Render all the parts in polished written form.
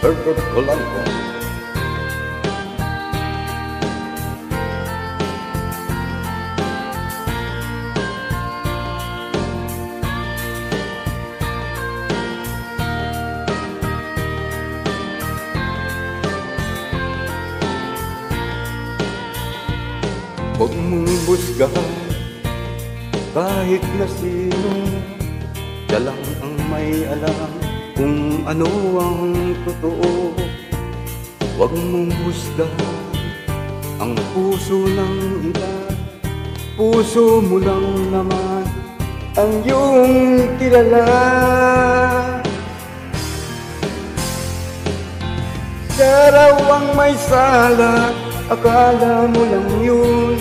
Herbert Polanco. Huwag mong busgahan kahit na sino, siya lang ang may alam kung ano ang totoo. Huwag mong husgahan ang puso ng iba, puso mo lang naman ang iyong kilala. Siya raw ang may sala, akala mo lang yun.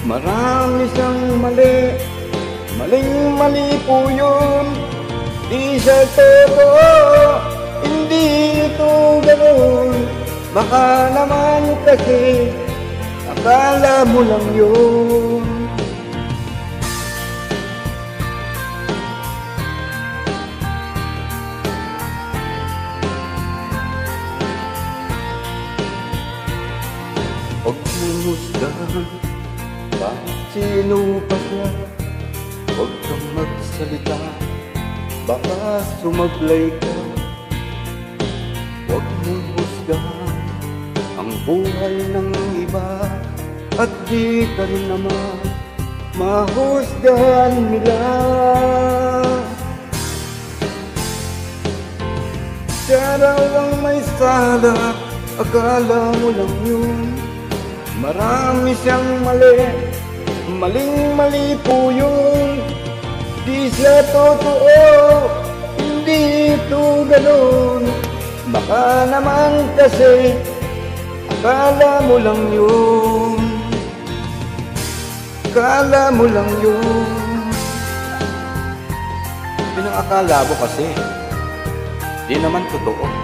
Marami siyang mali, maling-mali po yun. Di siya totoo, hindi ito ganun. Baka naman kasi akala mo lang yun. Huwag mong husgahan kahit sino pa siya. Huwag kang magsalita, baka sumablay ka. Huwag mong husgahan ang buhay ng iba, at di ka rin naman mahusgahan nila. Siya raw ang may sala, akala mo lang yun. Marami siyang mali, maling-mali po yun. Di siya totoo, hindi ito ganun. Baka naman kasi akala mo lang yun. Akala mo lang yun. Yun ang akala mo kasi di naman totoo.